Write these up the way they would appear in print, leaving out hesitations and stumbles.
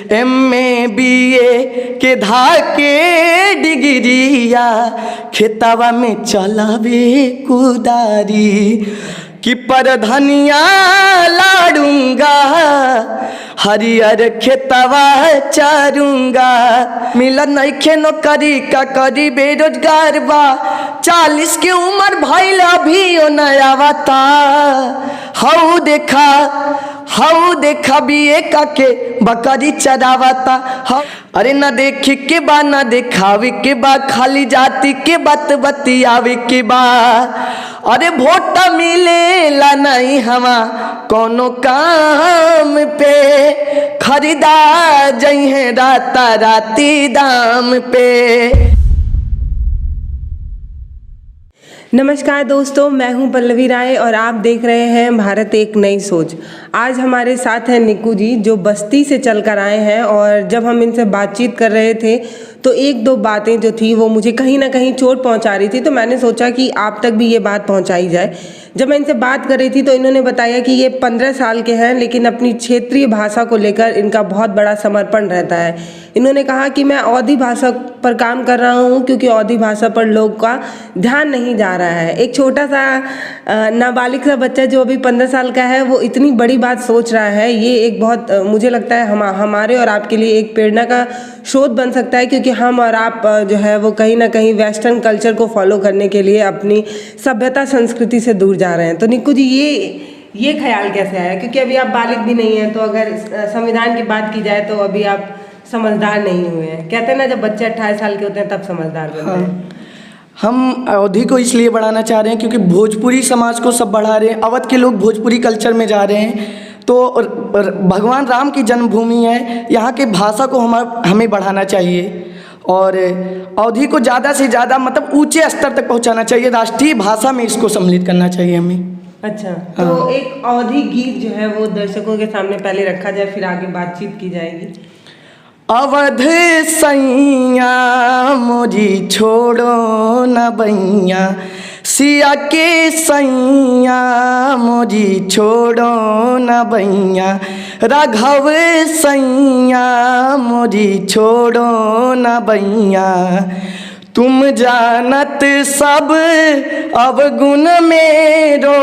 MA BA के धाके डिग्रिया खेतवा में चलावे कुदारी कि पर धनिया लाड़ूंगा हरियर खेतवा चारूंगा मिलन नइखे नौकरी का करी बेरोजगार बा 40 की उम्र भइल अभी ओ नया बता हऊ देखा BA काके बकरी चरावता अरे न देखी के बा न देखावे के बा खाली जाति के बात बतियावे के बा अरे वोट मिलेला नहीं हवा कोनो काम पे खरीदा जइहे राता राती दाम पे। नमस्कार दोस्तों, मैं हूं पल्लवी राय और आप देख रहे हैं भारत एक नई सोच। आज हमारे साथ हैं निक्कू जी जो बस्ती से चल कर आए हैं और जब हम इनसे बातचीत कर रहे थे तो एक दो बातें जो थी वो मुझे कहीं ना कहीं चोट पहुंचा रही थी, तो मैंने सोचा कि आप तक भी ये बात पहुंचाई जाए। जब मैं इनसे बात कर रही थी तो इन्होंने बताया कि ये 15 साल के हैं लेकिन अपनी क्षेत्रीय भाषा को लेकर इनका बहुत बड़ा समर्पण रहता है। इन्होंने कहा कि मैं अवधी भाषा पर काम कर रहा हूँ क्योंकि अवधी भाषा पर लोग का ध्यान नहीं जा रहा है। एक छोटा सा नाबालिग सा बच्चा जो अभी 15 साल का है वो इतनी बड़ी बात सोच रहा है, ये एक बहुत मुझे लगता है हमारे और आपके लिए एक प्रेरणा का स्रोत बन सकता है, क्योंकि हम और आप जो है वो कहीं ना कहीं वेस्टर्न कल्चर को फॉलो करने के लिए अपनी सभ्यता संस्कृति से दूर जा रहे हैं। तो निक्कू जी ये ख्याल कैसे आया, क्योंकि अभी आप बालिग भी नहीं हैं, तो अगर संविधान की बात की जाए तो अभी आप समझदार नहीं हुए हैं। कहते हैं ना जब बच्चे 28 साल के होते हैं तब समझदार बनते हैं। हम अवधी को इसलिए बढ़ाना चाह रहे हैं क्योंकि भोजपुरी समाज को सब बढ़ा रहे हैं, अवध के लोग भोजपुरी कल्चर में जा रहे हैं, तो भगवान राम की जन्मभूमि है, यहाँ के भाषा को हमें बढ़ाना चाहिए और अवधी को ज़्यादा से ज़्यादा मतलब ऊंचे स्तर तक पहुँचाना चाहिए, राष्ट्रीय भाषा में इसको सम्मिलित करना चाहिए हमें। अच्छा, तो एक अवधी गीत जो है वो दर्शकों के सामने पहले रखा जाए, फिर आगे बातचीत की जाएगी। अवध सैया मोरी छोड़ो न बैया, सिया के सैया मोरी छोड़ो न बैया, राघव सैया मोरी छोड़ो न बैया, तुम जानत सब अवगुण मेरो,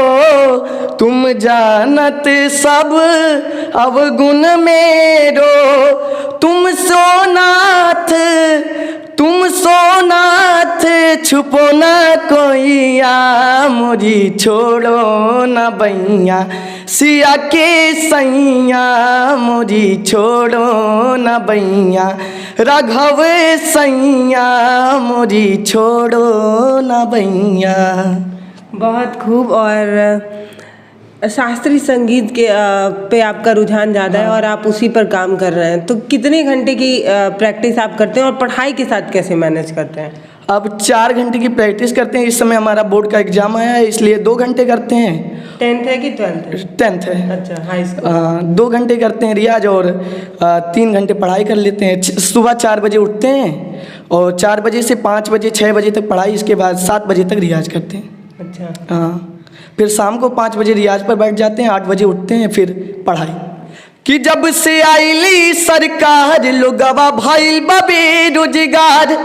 तुम जानत सब अवगुण मेरो, तुम सोनाथ छुपो न कोइया, मोरी छोड़ो न बैया, सिया के सैया मोरी छोड़ो न बैया, राघव सैया मोरी छोड़ो न बैया। बहुत खूब। और शास्त्रीय संगीत के पे आपका रुझान ज़्यादा है और आप उसी पर काम कर रहे हैं, तो कितने घंटे की प्रैक्टिस आप करते हैं और पढ़ाई के साथ कैसे मैनेज करते हैं? अब 4 घंटे की प्रैक्टिस करते हैं। इस समय हमारा बोर्ड का एग्जाम आया है इसलिए 2 घंटे करते हैं। 10th है कि 12th है? 10th है। अच्छा, हाई स्कूल। 2 घंटे करते हैं रियाज और 3 घंटे पढ़ाई कर लेते हैं। सुबह 4 बजे उठते हैं और 4 बजे से 5 बजे 6 बजे तक पढ़ाई, इसके बाद 7 बजे तक रियाज करते हैं। अच्छा। हाँ, फिर शाम को 5 बजे रियाज पर बैठ जाते हैं, 8 बजे उठते हैं, फिर पढ़ाई। कि जब से आईली सरकार लोगवा भइल बा बेरोजगार,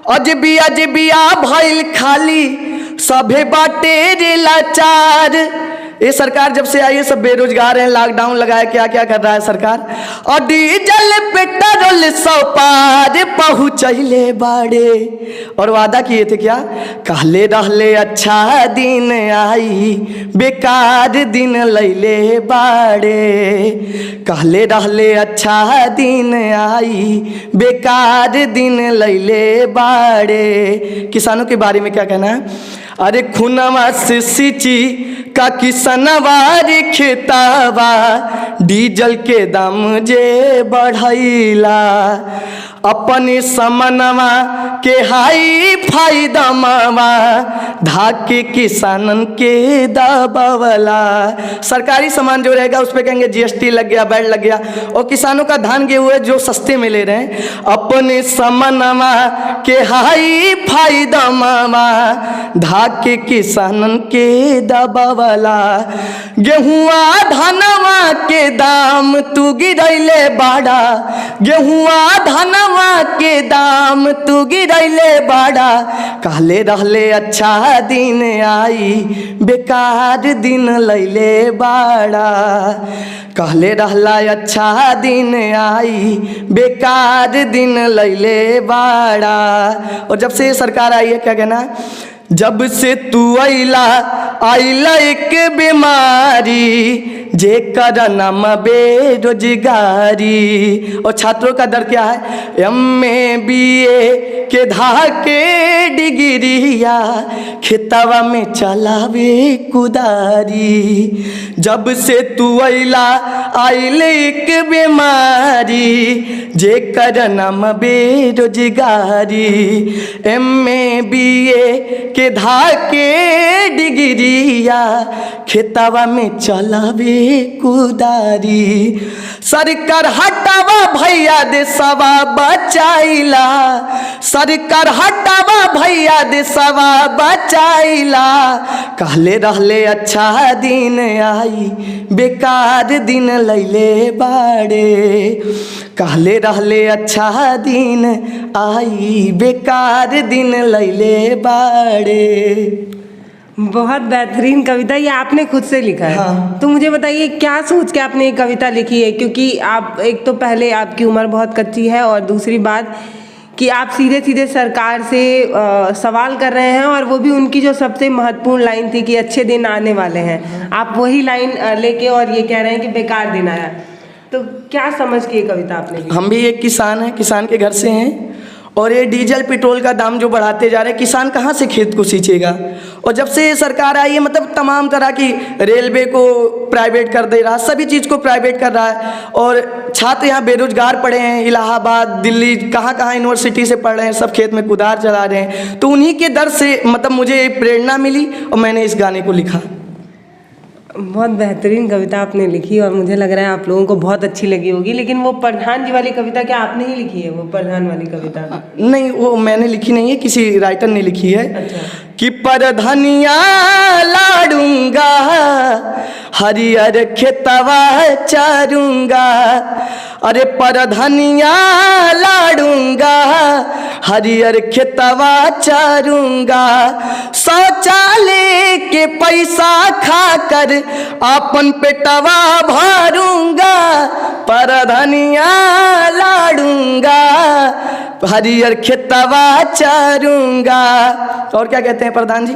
अजबिया भइल खाली सभे बाटे रे लाचार। ये सरकार जब से आई है सब बेरोजगार हैं, लॉकडाउन लगाया, क्या क्या कर रहा है सरकार। और डीजल पेट्रोल 100 पार पहुँचले बाड़े, और वादा किए थे क्या, कहले रहले अच्छा दिन आई बेकार दिन लैले बाड़े, कहले रहले अच्छा दिन आई बेकार दिन लैले बाड़े। किसानों के बारे में क्या कहना है, अरे खुनवा से सिंची का किसनवा रे खेतावा, डीजल के दाम जे बढ़ैला, अपने समनवा के हाई फायदा मावा, धाके किसानन के दबावला। सरकारी सामान जो रहेगा उस पर कहेंगे GST लग गया, वैट लग गया, और किसानों का धान गेहूं है जो सस्ते में ले रहे हैं, अपने समनवा के हाई फायदा मावा, धाके किसानन के दबावला। गिरावला। गेहुआ धनवा के दाम तू गिरैले बाड़ा, गेहुआ धनवा के दाम तू गिरैले बाड़ा। कहले रहले अच्छा दिन आई, बेकार दिन लैले बाड़ा। कहले रहला अच्छा दिन आई, बेकार दिन लैले बाड़ा। और जब से सरकार आई है, क्या कहना है, जब से तू अइला एक बीमारी, जेकर नाम बेरोजगारी। और छात्रों का दर क्या है, MA BA के धाके डिग्रिया, खेतवा में चलावे कुदारी। जब से तू अइला एक बीमारी, जेकर नाम बेरोजगारी। MA BA के धाके डिग्रिया, खेतवा में चलावे कुदारी। सरकार हटावा भैया देशवा बचाइला, सरकार हटावा भैया देशवा बचाइला। कहले रहले अच्छा दिन आई, बेकार दिन लैले बाड़े। कहले रहले अच्छा दिन आई, बेकार दिन लैले बाड़े। बहुत बेहतरीन कविता, ये आपने खुद से लिखा है। हाँ। तो मुझे बताइए क्या सोच के आपने ये कविता लिखी है, क्योंकि आप एक तो पहले आपकी उम्र बहुत कच्ची है, और दूसरी बात कि आप सीधे सीधे सरकार से सवाल कर रहे हैं, और वो भी उनकी जो सबसे महत्वपूर्ण लाइन थी कि अच्छे दिन आने वाले हैं, आप वही लाइन लेके और ये कह रहे हैं कि बेकार दिन आया। तो क्या समझ के ये कविता आपने लिखी? हम भी एक किसान हैं, किसान के घर से हैं, और ये डीजल पेट्रोल का दाम जो बढ़ाते जा रहे हैं, किसान कहाँ से खेत को सींचेगा। और जब से ये सरकार आई है, मतलब तमाम तरह की, रेलवे को प्राइवेट कर दे रहा, सभी चीज़ को प्राइवेट कर रहा है। और छात्र यहाँ बेरोजगार पड़े हैं, इलाहाबाद दिल्ली कहाँ कहाँ यूनिवर्सिटी से पढ़ रहे हैं, सब खेत में कुदार चला रहे हैं। तो उन्हीं के दर से मतलब मुझे प्रेरणा मिली और मैंने इस गाने को लिखा। बहुत बेहतरीन कविता आपने लिखी, और मुझे लग रहा है आप लोगों को बहुत अच्छी लगी होगी। लेकिन वो प्रधान जी वाली कविता क्या आपने ही लिखी है? वो प्रधान वाली कविता नहीं, वो मैंने लिखी नहीं है, किसी राइटर ने लिखी है। अच्छा। कि परधनिया लाडूंगा, हरियर खेतवा चारूंगा। अरे परधनिया लाडूंगा, हरियर खेतवा चारूंगा। शौचालय के पैसा खाकर अपन पेटवा भरूंगा। परधनिया लाडूंगा, हरियर खेतवा चारूंगा। और क्या कहते हैं प्रधान जी,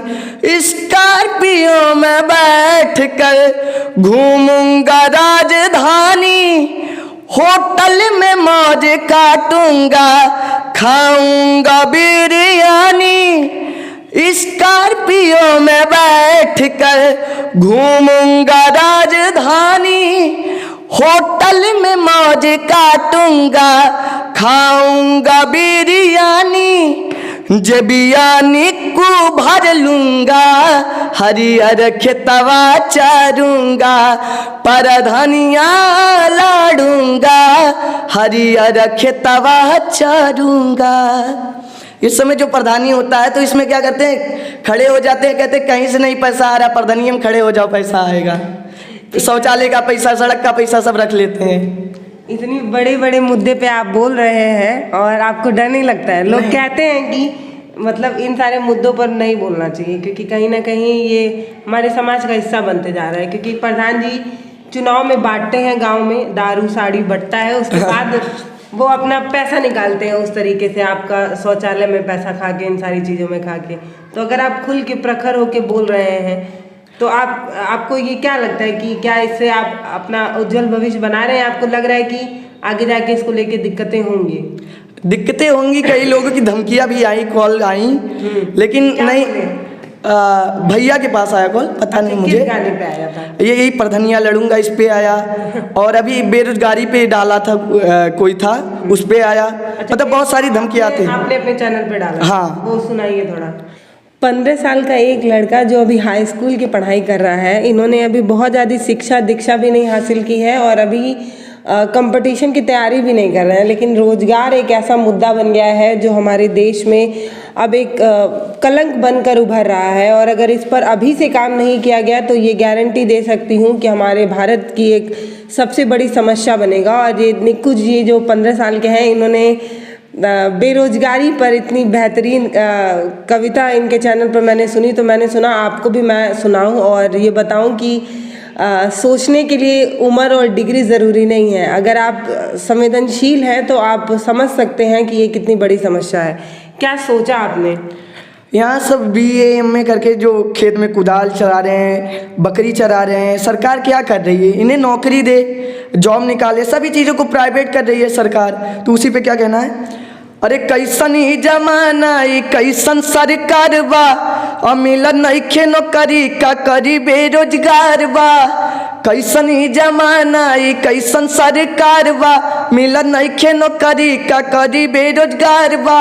स्कॉर्पियो में बैठ कर घूमूंगा राजधानी। होटल में मौज काटूंगा, खाऊंगा बिरयानी। स्कॉर्पियो में बैठ कर घूमूंगा राजधानी। होटल में मौज काटूंगा, खाऊंगा बिरयानी। जबियानी को भर लूंगा, हरियर खेतवा चारूंगा। परधनिया लाडूंगा, हरियर खेतवा चारूंगा। इस समय जो प्रधानी होता है तो इसमें क्या करते हैं, खड़े हो जाते हैं, कहते हैं कहीं से नहीं पैसा आ रहा, प्रधानी में खड़े हो जाओ पैसा आएगा। शौचालय का पैसा, सड़क का पैसा सब रख लेते हैं। इतनी बड़े बड़े मुद्दे पे आप बोल रहे हैं और आपको डर नहीं लगता है? लोग कहते हैं कि मतलब इन सारे मुद्दों पर नहीं बोलना चाहिए, क्योंकि कहीं ना कहीं ये हमारे समाज का हिस्सा बनते जा रहा है। क्योंकि प्रधान जी चुनाव में बांटते हैं, गांव में दारू साड़ी बंटता है, उसके बाद वो अपना पैसा निकालते हैं उस तरीके से, आपका शौचालय में पैसा खा के, इन सारी चीज़ों में खा के। तो अगर आप खुल के प्रखर होके बोल रहे हैं तो आपको ये क्या लगता है कि क्या इससे आप अपना उज्जवल भविष्य बना रहे हैं? आपको लग रहा है कि आगे जाके इसको लेके दिक्कतें होंगी? दिक्कतें होंगी, कई लोगों की धमकियां भी आई, कॉल आई, लेकिन नहीं, भैया के पास आया कॉल, पता नहीं मुझे। किस गाने पे आया था? यही प्रधनिया लड़ूंगा इस पे आया, और अभी बेरोजगारी पे डाला था, कोई था उस पे आया। मतलब बहुत सारी धमकियां आती। आपने अपने चैनल पे डाला? हाँ। वो सुनाइए थोड़ा। 15 साल का एक लड़का जो अभी हाई स्कूल की पढ़ाई कर रहा है, इन्होंने अभी बहुत ज़्यादा शिक्षा दीक्षा भी नहीं हासिल की है, और अभी कंपटीशन की तैयारी भी नहीं कर रहे हैं, लेकिन रोजगार एक ऐसा मुद्दा बन गया है जो हमारे देश में अब एक कलंक बनकर उभर रहा है। और अगर इस पर अभी से काम नहीं किया गया तो ये गारंटी दे सकती हूँ कि हमारे भारत की एक सबसे बड़ी समस्या बनेगा। और ये निक्कू जी जो 15 साल के हैं, इन्होंने बेरोजगारी पर इतनी बेहतरीन कविता इनके चैनल पर मैंने सुनी, तो मैंने सुना आपको भी मैं सुनाऊं और ये बताऊं कि सोचने के लिए उम्र और डिग्री ज़रूरी नहीं है। अगर आप संवेदनशील हैं तो आप समझ सकते हैं कि ये कितनी बड़ी समस्या है। क्या सोचा आपने? यहाँ सब BA MA करके जो खेत में कुदाल चला रहे हैं, बकरी चरा रहे हैं, सरकार क्या कर रही है? इन्हें नौकरी दे, जॉब निकाले, सभी चीज़ों को प्राइवेट कर रही है सरकार। तो उसी पे क्या कहना है? अरे कैसन ही जमाना ई कैसन सरकार बा, अमिलन नइखे नौकरी का करी बेरोजगार बा। कैसन ही जमाना ई कैसन सरकार बा, मिलन नइखे नौकरी का करी बेरोजगार बा।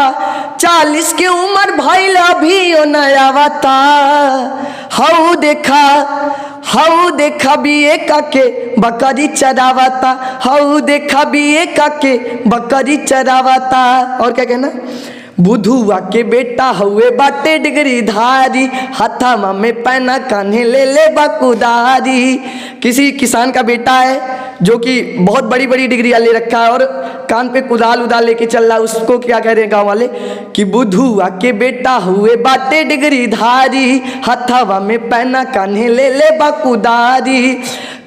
40 के उम्र भइल अभी ओ नया बता, हऊ देखा BA काके बकरी चरावता, हऊ देखा BA काके बकरी चरावता। और क्या कहना? बुधुआ के बेटा हुए बाटे डिग्री धारी, हथामा में पैना कान्हे ले ले बकुदारी। किसी किसान का बेटा है जो कि बहुत बड़ी बड़ी डिग्रियां ले रखा है और कान पे कुदाल उदाल लेके चल रहा है, उसको क्या कह रहे हैं गाँव वाले कि बुधुआ के बेटा हुए बाटे डिग्री धारी, हथावा में पैना कान्हे ले ले बकुदारी।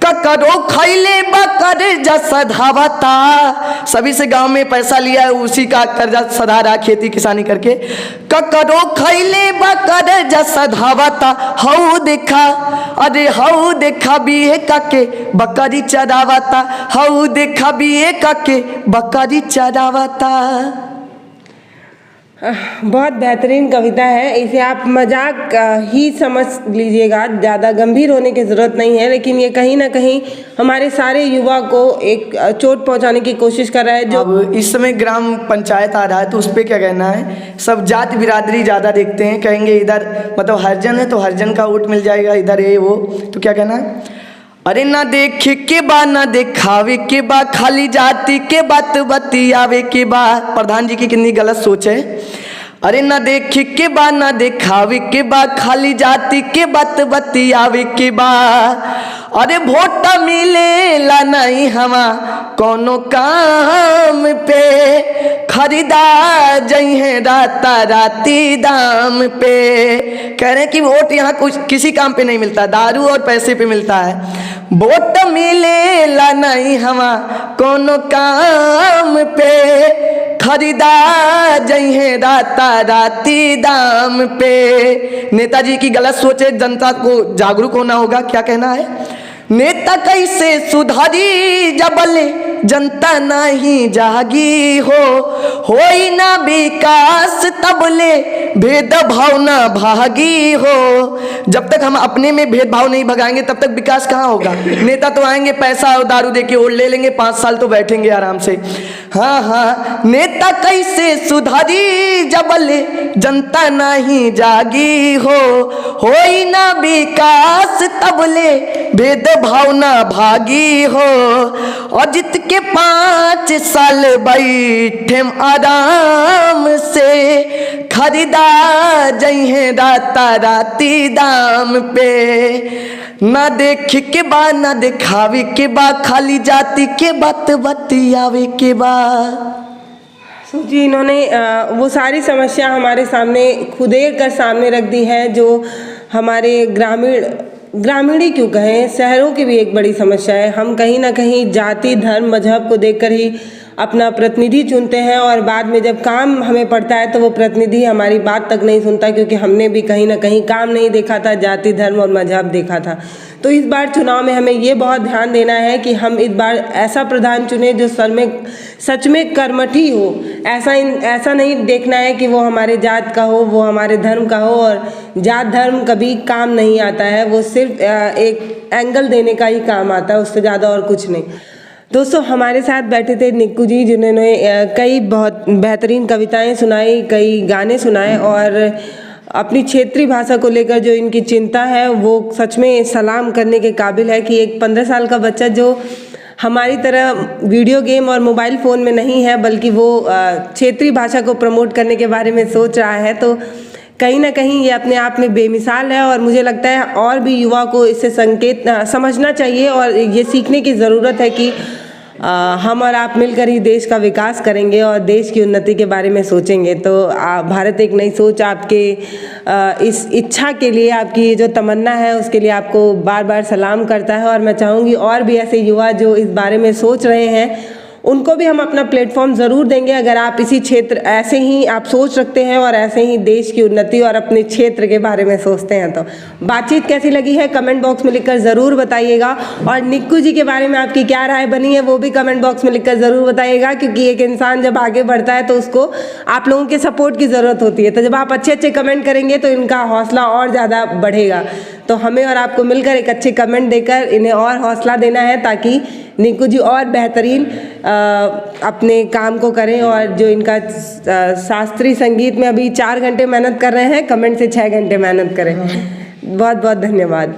ककरो खैले बकर जा सधावता, सभी से गांव में पैसा लिया है, उसी का कर्जा सधा रहा खेती किसानी करके। ककरो खैले बकर जा सधावता, हऊ देखा, अरे हऊ देखा BA काके बकरी चरावता, हऊ देखा BA काके बकरी चरावता। बहुत बेहतरीन कविता है। इसे आप मजाक ही समझ लीजिएगा, ज़्यादा गंभीर होने की ज़रूरत नहीं है, लेकिन ये कहीं ना कहीं हमारे सारे युवा को एक चोट पहुंचाने की कोशिश कर रहा है। जो अब इस समय ग्राम पंचायत आ रहा है तो उस पर क्या कहना है? सब जाति बिरादरी ज़्यादा देखते हैं, कहेंगे इधर मतलब हरिजन है तो हरिजन का वोट मिल जाएगा, इधर ये वो। तो क्या कहना है? अरे ना देखे के बा ना दिखावे के बा, खाली जाति के बात बतियावे के बा। प्रधान जी की कितनी गलत सोच है। अरे ना देखे के बा ना दिखावे के बा, खाली जाति के बात बतियावे के बा। अरे वोट मिलेला नहीं हवा कोनो काम पे, खरीदा जइहे राता राती दाम पे। कह रहे हैं कि वोट यहाँ कुछ किसी काम पे नहीं मिलता, दारू और पैसे पे मिलता है। वोट मिलेला नहीं हवा कोनो काम पे, खरीदा जइहे राता राती दाम पे। नेताजी की गलत सोचे, जनता को जागरूक होना होगा। क्या कहना है? नेता कैसे सुधारी जबले जनता नहीं जागी होई ना विकास तबले भेदभाव ना भागी हो। जब तक हम अपने में भेदभाव नहीं भगाएंगे तब तक विकास कहाँ होगा? नेता तो आएंगे, पैसा और दारू देके वोट ले लेंगे, 5 साल तो बैठेंगे आराम से। हाँ, नेता कैसे सुधारी जबले जनता नहीं जागी होई ना विकास तबले भेदभाव ना भागी हो। और जित के 5 साल बैठे आराम से, खरीदा जइहे राता राती दाम पे। ना देख के बा ना दिखावे के बा, खाली जाति के बात बतियावे के बा। सोचिए, इन्होंने वो सारी समस्या हमारे सामने खुदेड़ कर सामने रख दी है जो हमारे ग्रामीण ही क्यों कहें, शहरों की भी एक बड़ी समस्या है। हम कहीं ना कहीं जाति धर्म मजहब को देखकर ही अपना प्रतिनिधि चुनते हैं और बाद में जब काम हमें पड़ता है तो वो प्रतिनिधि हमारी बात तक नहीं सुनता, क्योंकि हमने भी कहीं ना कहीं काम नहीं देखा था, जाति धर्म और मजहब देखा था। तो इस बार चुनाव में हमें ये बहुत ध्यान देना है कि हम इस बार ऐसा प्रधान चुने जो सच में कर्मठी हो। ऐसा नहीं देखना है कि वो हमारे जात का हो, वो हमारे धर्म का हो, और जात धर्म कभी काम नहीं आता है, वो सिर्फ एक एंगल देने का ही काम आता है, उससे ज़्यादा और कुछ नहीं। दोस्तों, हमारे साथ बैठे थे निक्कू जी, जिन्होंने कई बहुत बेहतरीन कविताएं सुनाई, कई गाने सुनाए, और अपनी क्षेत्रीय भाषा को लेकर जो इनकी चिंता है वो सच में सलाम करने के काबिल है कि एक 15 साल का बच्चा जो हमारी तरह वीडियो गेम और मोबाइल फ़ोन में नहीं है, बल्कि वो क्षेत्रीय भाषा को प्रमोट करने के बारे में सोच रहा है। तो कहीं ना कहीं ये अपने आप में बेमिसाल है और मुझे लगता है और भी युवा को इससे संकेत समझना चाहिए और ये सीखने की ज़रूरत है कि हम और आप मिलकर ही देश का विकास करेंगे और देश की उन्नति के बारे में सोचेंगे। तो भारत एक नई सोच आपके इस इच्छा के लिए, आपकी ये जो तमन्ना है उसके लिए आपको बार बार सलाम करता है। और मैं चाहूँगी और भी ऐसे युवा जो इस बारे में सोच रहे हैं उनको भी हम अपना प्लेटफॉर्म ज़रूर देंगे। अगर आप इसी क्षेत्र ऐसे ही आप सोच रखते हैं और ऐसे ही देश की उन्नति और अपने क्षेत्र के बारे में सोचते हैं तो बातचीत कैसी लगी है कमेंट बॉक्स में लिखकर ज़रूर बताइएगा। और निक्कू जी के बारे में आपकी क्या राय बनी है वो भी कमेंट बॉक्स में लिखकर ज़रूर बताइएगा, क्योंकि एक इंसान जब आगे बढ़ता है तो उसको आप लोगों के सपोर्ट की ज़रूरत होती है। तो जब आप अच्छे अच्छे कमेंट करेंगे तो इनका हौसला और ज़्यादा बढ़ेगा। तो हमें और आपको मिलकर एक अच्छे कमेंट देकर इन्हें और हौसला देना है ताकि निक्कू जी और बेहतरीन अपने काम को करें। और जो इनका शास्त्रीय संगीत में अभी 4 घंटे मेहनत कर रहे हैं, कमेंट से 6 घंटे मेहनत करें। बहुत बहुत धन्यवाद।